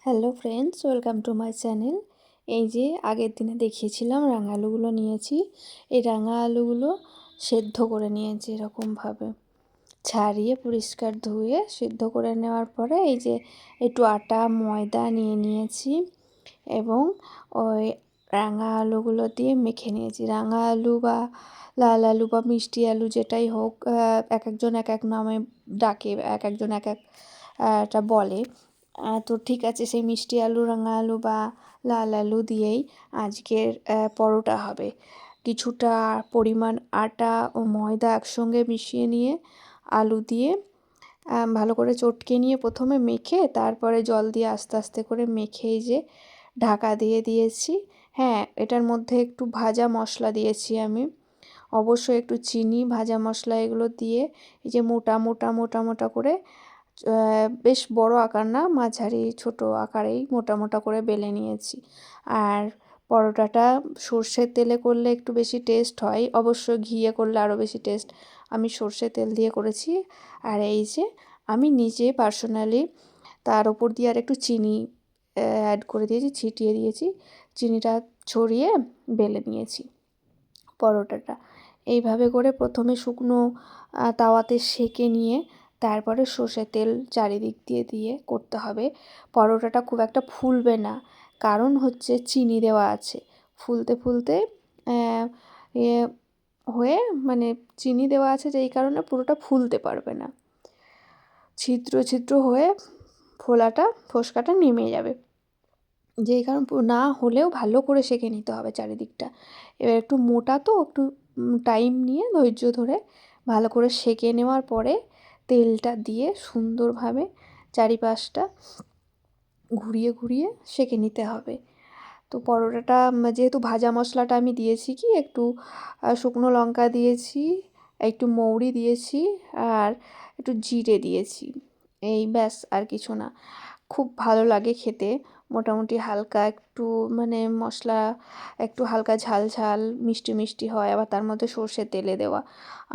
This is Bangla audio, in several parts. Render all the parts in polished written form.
Hello friends, welcome to my channel. এই যে আগের দিনে দেখিয়েছিলাম রাঙা আলুগুলো নিয়েছি। এই রাঙা আলুগুলো সেদ্ধ করে নিয়েছি এরকমভাবে ছাড়িয়ে পরিষ্কার ধুয়ে সেদ্ধ করে নেওয়ার পরে এই যে একটু আটা ময়দা নিয়ে নিয়েছি এবং ওই রাঙা আলুগুলো দিয়ে মেখে নিয়েছি। রাঙা আলু বা লাল আলু বা মিষ্টি আলু যেটাই হোক, এক একজন এক এক নামে ডাকে, এক একজন এক একটা বলে। তো ঠিক আছে, সেই মিষ্টি আলু রাঙা আলু বা লাল আলু দিয়েই আজকের পরোটা হবে। কিছুটা পরিমাণ আটা ও ময়দা একসঙ্গে মিশিয়ে নিয়ে আলু দিয়ে ভালো করে চটকে নিয়ে প্রথমে মেখে তারপরে জল দিয়ে আস্তে আস্তে করে মেখেই যে ঢাকা দিয়ে দিয়েছি। হ্যাঁ, এটার মধ্যে একটু ভাজা মশলা দিয়েছি আমি, অবশ্যই একটু চিনি, ভাজা মশলা এগুলো দিয়ে এই যে মোটা মোটা মোটা মোটা করে, বেশ বড় আকার না, মাঝারি ছোট আকারেই মোটা মোটা করে বেলে নিয়েছি। আর পরোটাটা সর্ষের তেলে করলে একটু বেশি টেস্ট হয়, অবশ্য ঘিয়ে করলে আরও বেশি টেস্ট। আমি সর্ষের তেল দিয়ে করেছি। আর এই যে আমি নিজে পার্সোনালি তার ওপর দিয়ে আর একটু চিনি অ্যাড করে দিয়েছি, ছিটিয়ে দিয়েছি, চিনিটা ছড়িয়ে বেলে নিয়েছি পরোটাটা। এইভাবে করে প্রথমে শুকনো তাওয়াতে সেঁকে নিয়ে তারপরে সর্ষের তেল চারিদিক দিয়ে দিয়ে করতে হবে। পরোটাটা খুব একটা ফুলবে না, কারণ হচ্ছে চিনি দেওয়া আছে। ফুলতে ফুলতে এ হয়ে, মানে চিনি দেওয়া আছে যেই কারণে পুরোটা ফুলতে পারবে না, ছিদ্র ছিদ্র হয়ে ফোসকাটা নেমে যাবে। যেই কারণ না হলেও ভালো করে সেঁকে নিতে হবে চারিদিকটা। এবার একটু মোটা তো একটু টাইম নিয়ে ধৈর্য ধরে ভালো করে সেঁকে নেওয়ার পরে তেলটা দিয়ে সুন্দরভাবে চারিপাশটা ঘুরিয়ে ঘুরিয়ে সেঁকে নিতে হবে। তো পরোটাটা যেহেতু ভাজা মশলাটা আমি দিয়েছি, কি একটু শুকনো লঙ্কা দিয়েছি, একটু মৌরি দিয়েছি, আর একটু জিরে দিয়েছি, এই ব্যাস, আর কিছু না। খুব ভালো লাগে খেতে। মোটামুটি হালকা একটু, মানে মশলা একটু হালকা ঝাল ঝাল মিষ্টি মিষ্টি হয়, আবার তার মধ্যে সর্ষের তেলে দেওয়া।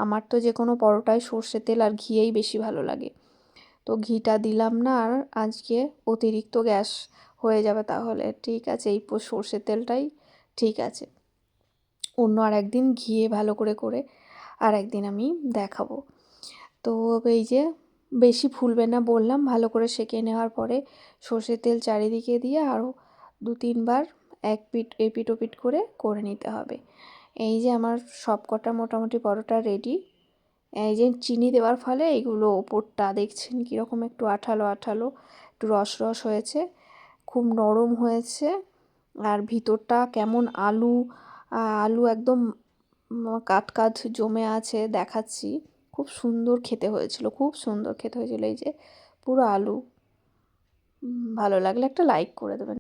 আমার তো যে কোনো পরোটায় সর্ষের তেল আর ঘিয়েই বেশি ভালো লাগে। তো ঘিটা দিলাম না, আর আজকে অতিরিক্ত গ্যাস হয়ে যাবে তাহলে। ঠিক আছে, এই সর্ষের তেলটাই ঠিক আছে। অন্য আর একদিন ঘিয়ে ভালো করে করে আর একদিন আমি দেখাবো। তো এই যে বেশি ফুলবে না বললাম, ভালো করে সেঁকে নেওয়ার পরে সর্ষের তেল চারিদিকে দিয়ে আরও 2-3 বার এপিট ওপিট করে নিতে হবে। এই যে আমার সব কটা মোটামুটি পরোটা রেডি। এই যে চিনি দেওয়ার ফলে এইগুলো ওপরটা দেখছেন কীরকম একটু আঠালো আঠালো, একটু রস রস হয়েছে, খুব নরম হয়েছে। আর ভিতরটা কেমন আলু আলু একদম কাট কাট জমে আছে দেখাচ্ছি। খুব সুন্দর খেতে হয়েছিল, খুব সুন্দর খেতে হয়েছিল। এই যে পুরো আলু। ভালো লাগলে একটা লাইক করে দেবেন।